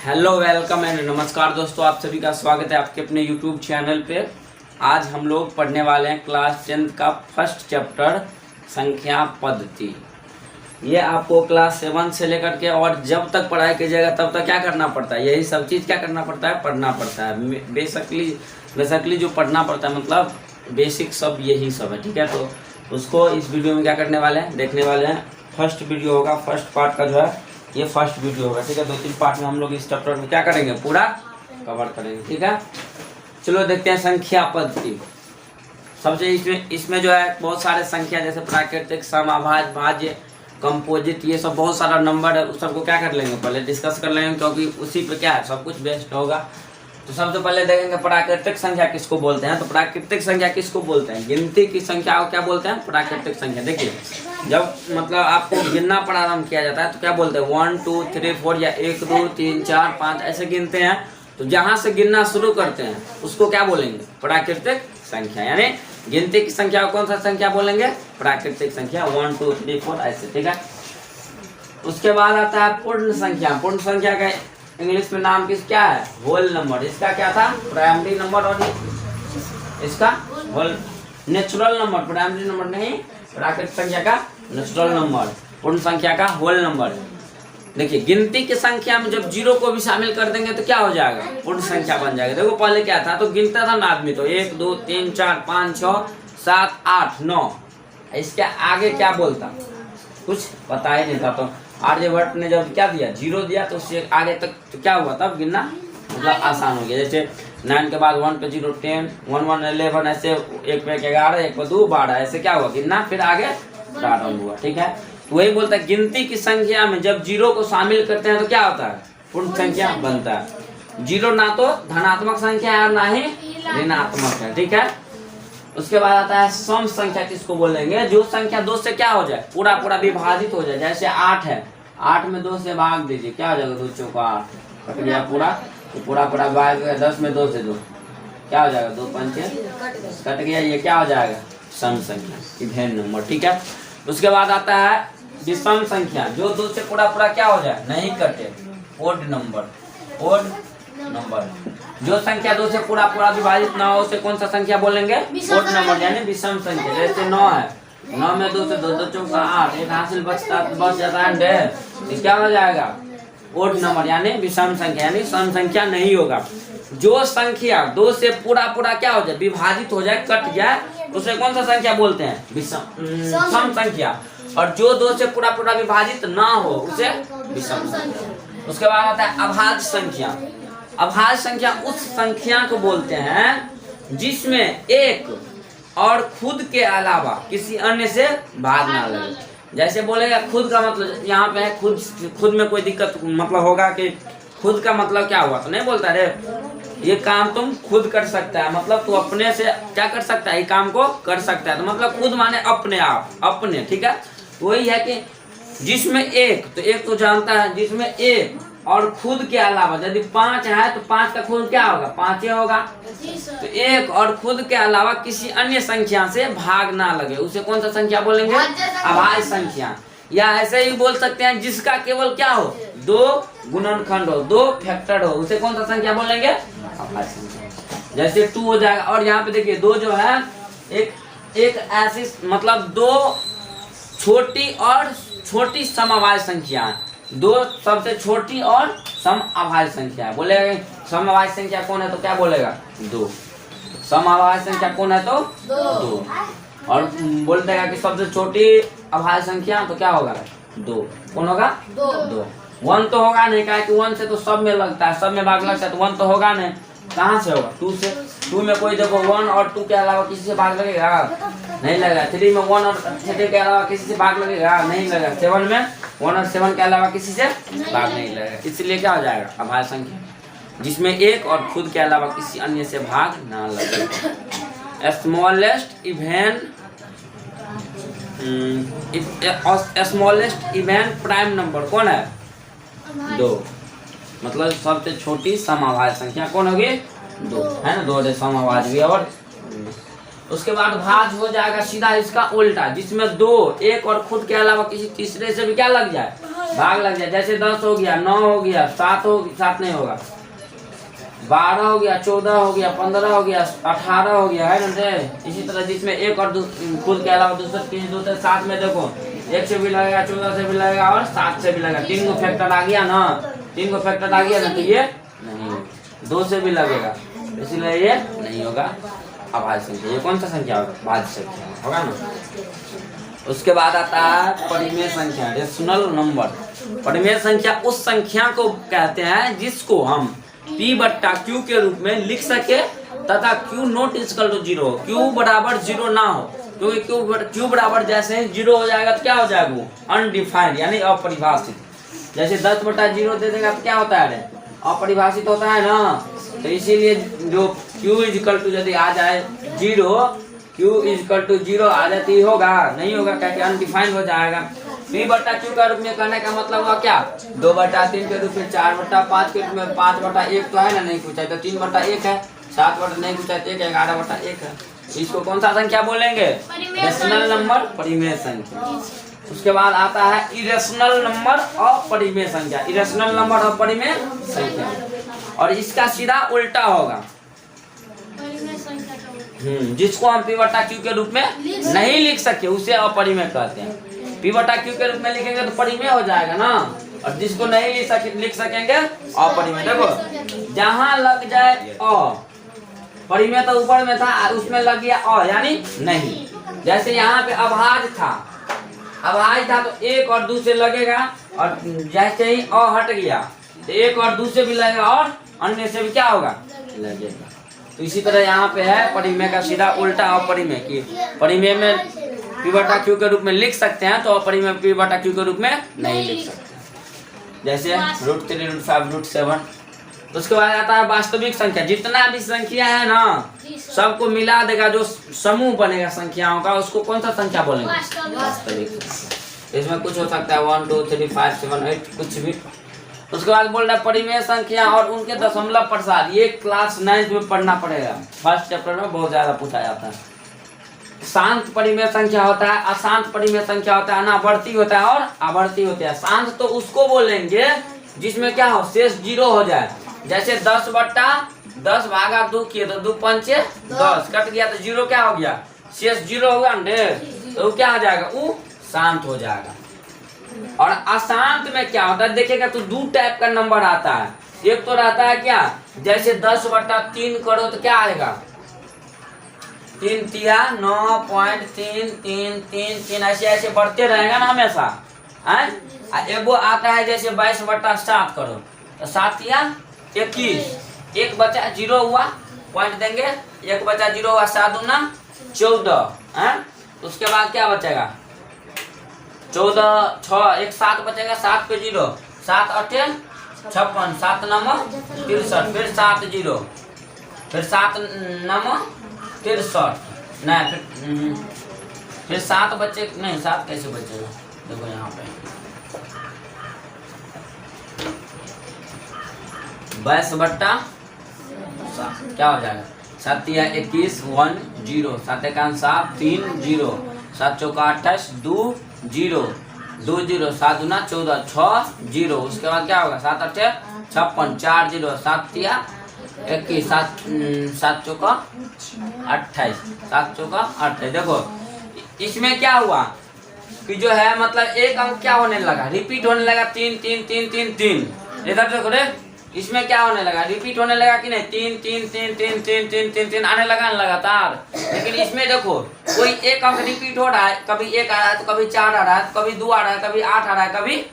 Hello welcome and नमस्कार दोस्तों, आप सभी का स्वागत है आपके अपने यूट्यूब चैनल पे। आज हम लोग पढ़ने वाले हैं क्लास 10th का फर्स्ट चैप्टर संख्या पद्धति। ये आपको क्लास 7 से लेकर के और जब तक पढ़ाई कीजिएगा तब तक क्या करना पड़ता है, यही सब चीज़ क्या करना पड़ता है, पढ़ना पड़ता है। बेसिकली जो पढ़ना पड़ता है मतलब बेसिक सब यही सब है, ठीक है। तो उसको इस वीडियो में क्या करने वाले हैं, देखने वाले हैं। फर्स्ट वीडियो होगा, फर्स्ट पार्ट का जो है ये फर्स्ट वीडियो होगा, ठीक है। 2-3 पार्ट में हम लोग इस चैप्टर में क्या करेंगे, पूरा कवर करेंगे, ठीक है। चलो देखते हैं संख्या पद्धति। सबसे इसमें जो है बहुत सारे संख्या जैसे प्राकृतिक, सम, अभाज्य, भाज्य, कंपोजिट, ये सब बहुत सारा नंबर है। उस सबको क्या कर लेंगे, पहले डिस्कस कर लेंगे, क्योंकि उसी पे क्या है सब कुछ बेस्ड होगा। तो सबसे पहले देखेंगे प्राकृतिक संख्या किसको बोलते हैं। तो प्राकृतिक संख्या किसको बोलते हैं, गिनती की संख्या को क्या बोलते हैं, प्राकृतिक संख्या। देखिए जब मतलब आपको गिनना प्रारंभ किया जाता है तो क्या बोलते हैं, 1 2 3 4 या 1 2 3 4 5 ऐसे गिनते हैं। तो जहां से गिनना शुरू करते हैं उसको क्या बोलेंगे, प्राकृतिक संख्या। यानी गिनती की संख्या को कौन सा संख्या बोलेंगे, प्राकृतिक संख्या। 1 2 3 4 ऐसे, ठीक है। उसके बाद आता है पूर्ण संख्या। पूर्ण संख्या का इंग्लिश में नाम क्या है, होल नंबर। इसका क्या था, प्राइमरी नंबर, और इसका whole natural number. Primary number नहीं, प्राकृतिक संख्या का नेचुरल नंबर, पूर्ण संख्या का होल नंबर। देखिए गिनती की संख्या में जब 0 को भी शामिल कर देंगे तो क्या हो जाएगा, पूर्ण संख्या बन जाएगा। देखो पहले क्या था, तो गिनता था ना आदमी, तो 1 2 3 4 5 6 7 8 9, इसके आगे क्या बोलता, कुछ पता ही नहीं था। तो आर्यभट्ट ने जब क्या दिया, 0 दिया, तो उससे आगे तक तो क्या हुआ, तब गिनना मतलब आसान हो गया। जैसे 9 के बाद 1 पे 0 10, 1 1 11, ऐसे 1 पे 11, 1 पे 2 12, ऐसे क्या हुआ, गिनना फिर आगे प्रारंभ हुआ, ठीक है। तो वही बोलता है गिनती की संख्या में जब 0 को शामिल करते हैं तो क्या होता है, पूर्ण संख्या बनता है। 0 ना तो धनात्मक संख्या है और ना ही ऋणात्मक है, ठीक है। उसके बाद आता है सम संख्या किसको बोलेंगे, जो संख्या 2 से क्या हो जाए, पूरा पूरा विभाजित हो जाए। जैसे 8 है, 8 में 2 से भाग दीजिए, क्या हो जाएगा, 2 चौका 8, कट गया पूरा, तो पूरा पूरा भाग गया। 10 में 2 से 2 क्या हो जाएगा, 2 पंचे कट गया, ये क्या हो जाएगा, सम संख्या, इवेन नंबर, ठीक है। उसके बाद आता है विषम संख्या, जो 2 से पूरा पूरा क्या हो जाए, नहीं कटे, ओड नंबर। ओड नंबर, जो संख्या 2 से पूरा पूरा विभाजित ना हो उसे कौन सा संख्या बोलेंगे, ओड नंबर, यानी विषम संख्या। जैसे 9 है, 9 में 2 से 2, 2 चौका 8, एक हासिल बच जाता है 1.5, क्या हो जाएगा, ओड नंबर, यानी विषम संख्या, यानी सम संख्या नहीं होगा। जो संख्या 2 से पूरा पूरा क्या हो जाए, विभाजित हो जाए, कट जाए, उसे कौन सा संख्या बोलते हैं, विषम सम संख्या। और जो 2 से पूरा पूरा विभाजित ना हो उसे विषम संख्या। उसके बाद आता है अभाज्य संख्या। अभाज्य संख्या उस संख्या को बोलते हैं जिसमें एक और खुद के अलावा किसी अन्य से भाग ना लगे। जैसे बोलेगा खुद का मतलब यहाँ पे है, खुद में कोई दिक्कत मतलब होगा कि खुद का मतलब क्या हुआ, तो नहीं बोलता रे ये काम तुम खुद कर सकता है, मतलब तू अपने से क्या कर सकता है, ये काम को कर सकता है। तो मतलब खुद माने अपने आप, अपने, ठीक है। वही है कि जिसमें एक, तो एक तो जानता है, जिसमें एक और खुद के अलावा, यदि 5 है तो 5 का खुद क्या होगा, 5 ही होगा। तो एक और खुद के अलावा किसी अन्य संख्या से भाग ना लगे उसे कौन सा संख्या बोलेंगे, अभाज्य संख्या। या ऐसे ही बोल सकते हैं जिसका केवल क्या हो, 2 गुणनखंड हो, 2 फैक्टर हो, उसे कौन सा संख्या बोलेंगे, अभाज्य संख्या। जैसे 2 हो जाएगा। और यहाँ पे देखिए 2 जो है एक ऐसी मतलब 2 छोटी और छोटी समअभाज्य संख्या है। 2 सबसे छोटी और सम अभाज्य संख्या है। बोलेगा सम अभाज्य संख्या कौन है तो क्या बोलेगा, 2। सम अभाज्य संख्या कौन है तो 2। और बोल देगा कि सबसे छोटी अभाज्य संख्या तो क्या होगा, 2। कौन होगा, 2। 1 तो होगा नहीं, क्या कि 1 से तो सब में लगता है, सब में भाग लगता है, तो 1 तो होगा नहीं। कहाँ से होगा, 2 से। 2 में कोई देखो 1 और 2 के अलावा किसी से भाग लगेगा, नहीं लगा। 3 में 1 और 3 के अलावा किसी से भाग लगेगा, नहीं लगा। 7 में 1 और 7 के अलावा किसी से भाग नहीं लगेगा, इसलिए क्या हो जाएगा, अभाज्य संख्या, जिसमें एक और खुद के अलावा किसी अन्य से भाग ना लगे। स्मॉलेस्ट इवेन प्राइम नंबर कौन है, 2। मतलब सबसे छोटी समअभाज्य संख्या कौन होगी, 2 है ना, 2 समअभाज्य भी। और उसके बाद भाज्य हो जाएगा सीधा इसका उल्टा, जिसमें 2 एक और खुद के अलावा किसी तीसरे से भी क्या लग जाए, भाग लग जाए। जैसे 10 हो गया, 9 हो गया, 7 नहीं होगा, 12 हो गया, 14 हो गया, 15 हो गया, 18 हो गया, है ना। इसी तरह जिसमें एक और खुद के अलावा दूसरे 3 दूसरे 7 में देखो 1 से भी लगेगा, 14 से भी लगेगा और 7 से भी लगेगा। 3 को फैक्टर आ गया ना, 3 को फैक्टर आ गया ना, तो ये नहीं होगा। 2 से भी लगेगा, इसीलिए ये नहीं होगा अभाज्य संख्या। ये कौन सा संख्या होगा? भाज्य संख्या होगा ना। उसके बाद आता है परिमेय संख्या, रेशनल नंबर। परिमेय संख्या उस संख्या को कहते हैं जिसको हम P/Q के रूप में लिख सके तथा Q not equal to 0, Q बराबर 0 ना हो, क्योंकि Q बराबर जैसे 0 हो जाएगा तो क्या हो जाएगा? वो अनडिफाइंड यानी अपरिभाषित। जैसे 10/0 दे देगा तो क्या होता है? अपरिभाषित होता है ना। तो इसीलिए जो Q इक्वल टू यदि आ जाए 0, Q इक्वल टू 0 आ जाती होगा, नहीं होगा, क्या अनडिफाइंड हो जाएगा। P/Q का रूप में कहने का मतलब हुआ क्या? 2/3 के रूप में, 4/5 के रूप में, 5/1 तो है ना, नहीं पूछा तो 3/1 है, 7 नहीं पूछा तो 11/1 है। इसको कौन सा संख्या बोलेंगे? रेशनल नंबर, परिमेय संख्या। उसके बाद आता है इरेशनल नंबर और परिमेय संख्या। इरेशनल नंबर और परिमेय संख्या, और इसका सीधा उल्टा होगा। जिसको हम P/Q के रूप में नहीं लिख सके उसे अपरिमेय कहते हैं। P/Q के रूप में लिखेंगे तो परिमेय हो जाएगा ना, और जिसको नहीं लिख सकेंगे अपरिमेय। देखो जहां लग जाए अ, परिमेय तो ऊपर में था, उसमें लग गया अ यानी नहीं। जैसे यहाँ पे अभाज्य था तो 1 और 2 से लगेगा, और जैसे ही अ हट गया तो 1 और 2 से भी लगेगा और अन्य से भी क्या होगा? लगेगा। तो इसी तरह यहाँ पे है परिमेय का सीधा उल्टा अपरिमेय की। परिमेय में P/Q के रूप में लिख सकते हैं तो अपरिमेय P/Q के रूप में नहीं लिख सकते। जैसे √3, √5, √7। उसके बाद आता है वास्तविक संख्या। जितना भी संख्या है ना सबको मिला देगा, जो समूह बनेगा संख्याओं का, उसको कौन सा संख्या बोलेंगे? वास्तविक संख्या। इसमें कुछ हो सकता है 1, 2, 3, 5, 7, 8 कुछ भी। उसके बाद बोल रहा है परिमेय संख्या और उनके दशमलव प्रसार। ये क्लास 9 में पढ़ना पड़ेगा, फर्स्ट चैप्टर में बहुत ज्यादा पूछा जाता है। शांत परिमेय संख्या होता है, अशांत परिमेय संख्या होता है, अनावर्ती होता है और आवर्ती होता है। शांत तो उसको बोलेंगे जिसमें क्या हो? शेष 0 हो जाए। जैसे 10/10 भागा 2 किए तो 2 पंचे 10 कट गया तो 0 क्या हो गया? शेष 0 होगा ना, तो क्या हो जाएगा? वो शांत हो जाएगा। और अशांत में क्या होता है? देखिएगा तो 2 टाइप का नंबर आता है। एक तो रहता है क्या, जैसे 10/3 करो तो क्या आएगा? 3 तिया 9.333 ऐसे ऐसे बढ़ते रहेगा ना हमेशा। एगो आता है जैसे 22/7 करो तो 7 तिया 21, 1 बचा 0 हुआ, पॉइंट देंगे, 1 बचा 0 हुआ, 7 दूना 14। उसके बाद क्या बचेगा? 14, 6, 1 7 बचेगा, 7 पे 0, 7 8 56, 7 9 63, फिर 7 0, फिर 7 9 63, नहीं फिर 7 बचे, नहीं 7 कैसे बचेगा? देखो यहाँ पे 22/7 क्या हो जाएगा? 7 या 21 1 0, 7 1 7 3 0, 7 चौका 28 2 0 2 0, 7 दूना 14 6 0। उसके बाद क्या होगा? 7 8 56 4 0, 7 तिया 21, 7 चौका 28, 7 चौका 28। देखो इसमें क्या हुआ कि जो है मतलब एक अंक क्या होने लगा? रिपीट होने लगा, 3 3 3 3 3। इधर देखो रे, इसमें क्या होने लगा? रिपीट होने लगा कि नहीं? 3 3 3 3 3 3 3 3 आने लगा लगातार। लेकिन इसमें देखो कोई एक अंक रिपीट हो रहा है, कभी 1 आ रहा है तो कभी 4 आ रहा है, कभी 2 आ रहा है, कभी 8 आ रहा है, कभी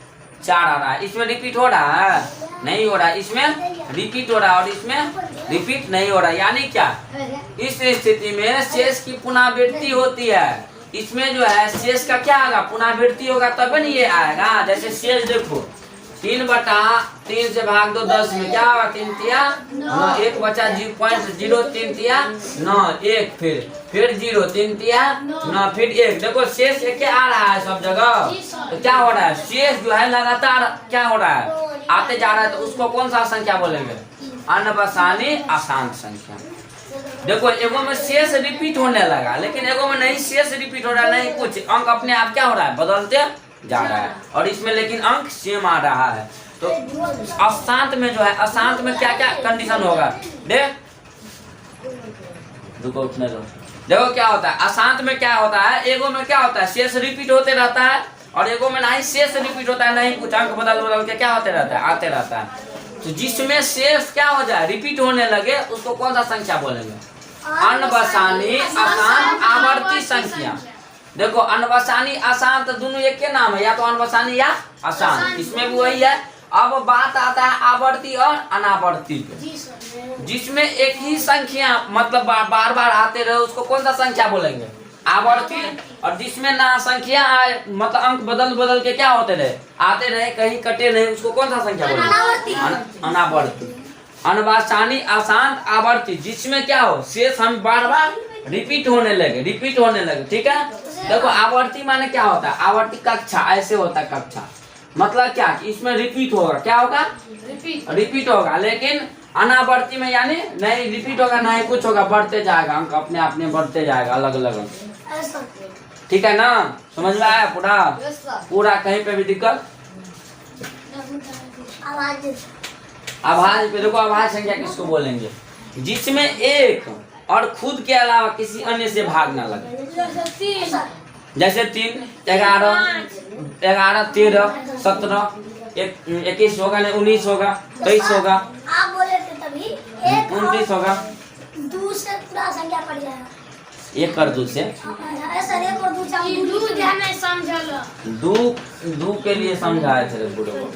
4 आ रहा है। इसमें रिपीट हो रहा है? नहीं हो रहा है। इसमें रिपीट हो रहा है और इसमें रिपीट नहीं हो रहा है। यानी क्या? इस स्थिति में शेष की पुनरावृत्ति होती है। इसमें जो है शेष का क्या आएगा? पुनरावृत्ति होगा तब नहीं ये आएगा। जैसे शेष देखो 3/3 से भाग दो 10 में क्या होगा? 3 तिया 9, 1 बचा 0.0, 3 तिया 9 1, फिर 0, 3 तिया 9, फिर 1। देखो शेष एक आ रहा है सब जगह। तो क्या हो रहा है? शेष जो है लगातार क्या हो रहा है? आते जा रहा है। तो उसको कौन सा संख्या बोलेंगे? अनवसानी अशांत संख्या। देखो एगो में शेष रिपीट होने लगा, लेकिन एगो में नहीं शेष रिपीट हो रहा है, नहीं कुछ अंक अपने आप क्या हो रहा है? बदलते जा रहा है, और इसमें लेकिन अंक सेम आ रहा है। तो अशांत में जो है, अशांत में क्या क्या कंडीशन होगा, देख रुको उठने दो। देखो क्या होता है, अशांत में क्या होता है, एगो में क्या होता है, शेष रिपीट होते रहता है, और एगो में नहीं शेष रिपीट होता है, नहीं कुछ अंक बदल बदल के क्या होते रहता है, आते रहता है। तो जिसमें शेष क्या हो जाए, रिपीट होने लगे, उसको कौन सा संख्या बोलेंगे, अनवसानी अशांत आवर्ती संख्या। देखो अनवसानी अशांत दोनों एक के नाम है, या तो अनवसानी या अशांत, इसमें भी वही है। अब बात आता है आवर्ती और अनावर्ती पे। जिसमें एक ही संख्या मतलब बार बार आते रहे, उसको कौन सा संख्या बोलेंगे, आवर्ती। और जिसमें ना संख्या आए, मतलब अंक बदल बदल के क्या होते रहे, आते रहे, कहीं कटे नहीं, उसको कौन सा संख्या बोलेंगे, अनावर्ती। अनवसानी अशांत आवर्ती, जिसमें क्या हो, शेष हम बार बार रिपीट होने लगे, ठीक है। देखो आवर्ती माने क्या होता है, आवर्ती कक्षा ऐसे होता है, कक्षा मतलब क्या, इसमें रिपीट होगा, क्या होगा, रिपीट होगा। लेकिन अनावर्ती में यानी नहीं रिपीट होगा, नहीं कुछ होगा, बढ़ते जाएगा, अंक अपने आप में बढ़ते जाएगा, अलग अलग अंक, ठीक है ना, समझ में आया पूरा कहीं पे भी दिक्कत। आभाज पे देखो, आभाज संख्या किसको बोलेंगे, जिसमें एक और खुद के अलावा किसी अन्य से भाग ना लगे, जैसे 3, 11, 13, 17, 21 होगा, नहीं 19 होगा, 23 होगा, आप बोले थे तभी 29 होगा, 2 से पूरा संख्या पड़ जाएगा, 1 कर 2 से, सर 1 और 2 नहीं समझल, दो के लिए समझाए थे बुढ़ो को।